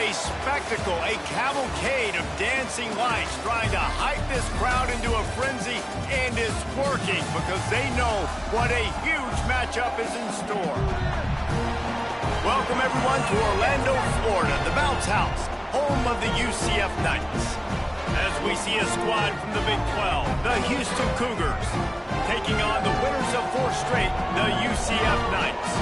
A spectacle, a cavalcade of dancing lights trying to hype this crowd into a frenzy, and it's working because they know what a huge matchup is in store. Welcome everyone to Orlando, Florida, the Bounce House, home of the UCF Knights. As we see a squad from the Big 12, the Houston Cougars, taking on the winners of 4 straight, the UCF Knights.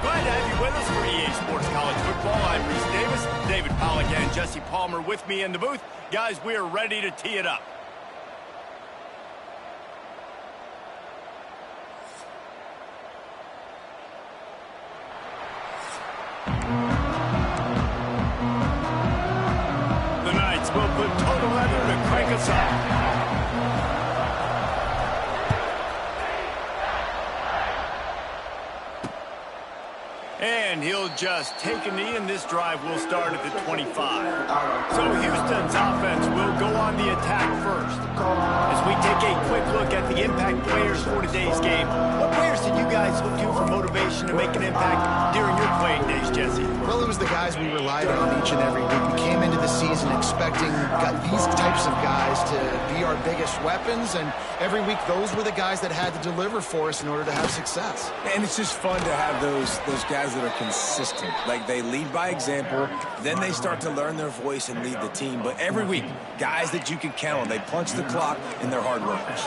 Glad to have you with us for EA Sports College Football. I'm Reese Davis, David Pollack and Jesse Palmer with me in the booth. Guys, we are ready to tee it up. The Knights will put total leather to crank us up. And he'll just take a knee, and this drive will start at the 25. So Houston's offense will go on the attack first. As we take a quick look at the impact players for today's game, what players did you guys look to for motivation to make an impact during your playing days, Jesse? Well, it was the guys we relied on each and every week. We came into the season expecting these types of guys to be our biggest weapons, and every week those were the guys that had to deliver for us in order to have success. And it's just fun to have those guys that are consistent. Like, they lead by example, then they start to learn their voice and lead the team. But every week, guys that you can count on, they punch the clock and they're hard workers.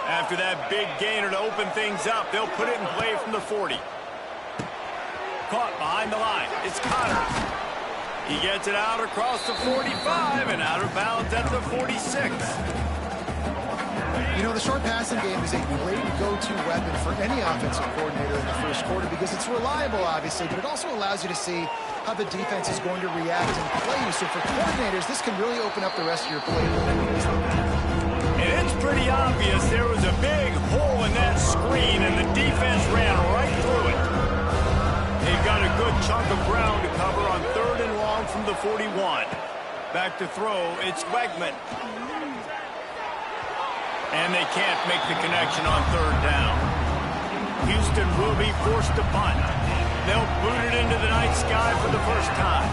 After that big gainer to open things up, they'll put it in play from the 40. Caught behind the line. It's Connors. He gets it out across the 45 and out of bounds at the 46. You know, the short passing game is a great go-to weapon for any offensive coordinator in the first quarter because it's reliable, obviously, but it also allows you to see how the defense is going to react and play you. So for coordinators, this can really open up the rest of your playbook. And it's pretty obvious there was a big hole in that screen, and the defense ran right through it. They've got a good chunk of ground to cover on 3rd and long from the 41. Back to throw, it's Wegman. And they can't make the connection on 3rd down. Houston will be forced to punt. They'll boot it into the night sky for the first time.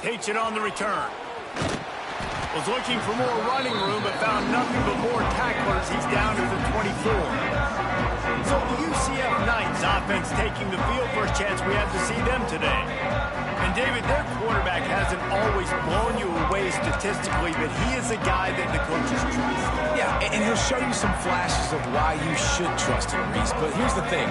Takes it on the return. Was looking for more running room, but found nothing but more tacklers. He's down to the 24. So the UCF Knights offense taking the field. First chance we have to see them today. And David, their quarterback hasn't always blown you away statistically, but he is a guy that the coaches trust. Yeah, and he'll show you some flashes of why you should trust him, Reese. But here's the thing.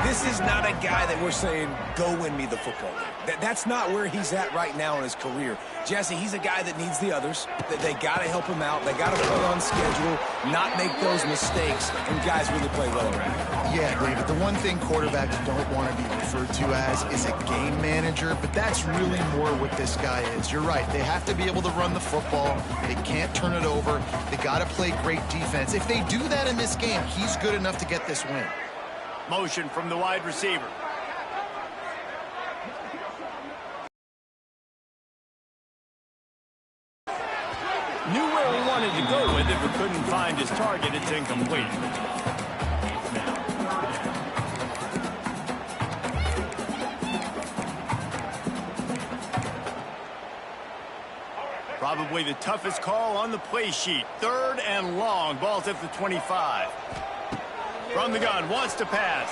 This is not a guy that we're saying, go win me the football game. That's not where he's at right now in his career. Jesse, he's a guy that needs the others. That they got to help him out. They got to play on schedule, not make those mistakes, and guys really play well around him. Yeah, David, the one thing quarterbacks don't want to be referred to as is a game manager, but that's really more what this guy is. You're right. They have to be able to run the football. They can't turn it over. They got to play great defense. If they do that in this game, he's good enough to get this win. Motion from the wide receiver. Knew where he wanted to go with it, but couldn't find his target. It's incomplete. Probably the toughest call on the play sheet. 3rd and long. Ball's at the 25. From the gun, wants to pass.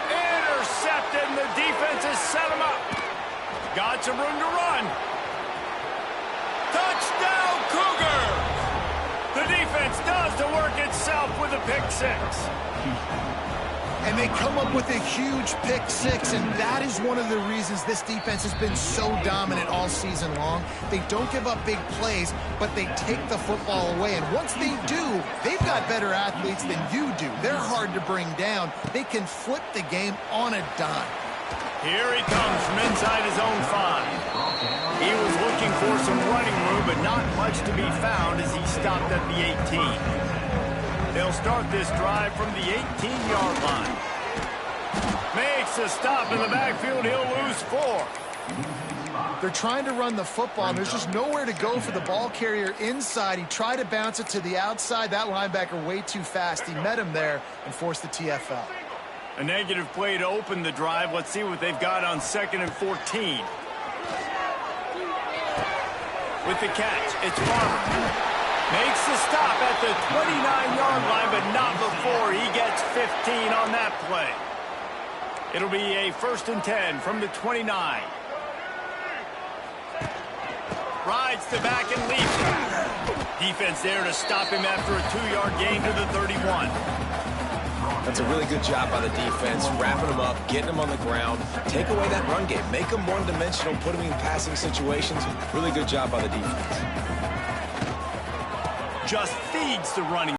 Intercepted, and the defense has set him up. Got some room to run. Touchdown, Cougars! The defense does the work itself with a pick 6. And they come up with a huge pick 6, and that is one of the reasons this defense has been so dominant all season long. They don't give up big plays, but they take the football away. And once they do, they've got better athletes than you do. They're hard to bring down. They can flip the game on a dime. Here he comes from inside his own 5. He was looking for some running room, but not much to be found as he stopped at the 18. They'll start this drive from the 18-yard line. Makes a stop in the backfield. He'll lose 4. They're trying to run the football, and there's just nowhere to go for the ball carrier inside. He tried to bounce it to the outside. That linebacker way too fast. He met him there and forced the TFL. A negative play to open the drive. Let's see what they've got on 2nd and 14. With the catch, it's Farmer. Makes the stop at the 29-yard line, but not before he gets 15 on that play. It'll be a 1st and 10 from the 29. Rides to back and leaps. Defense there to stop him after a 2-yard gain to the 31. That's a really good job by the defense, wrapping him up, getting him on the ground, take away that run game, make him one-dimensional, put him in passing situations. Really good job by the defense. Just feeds the running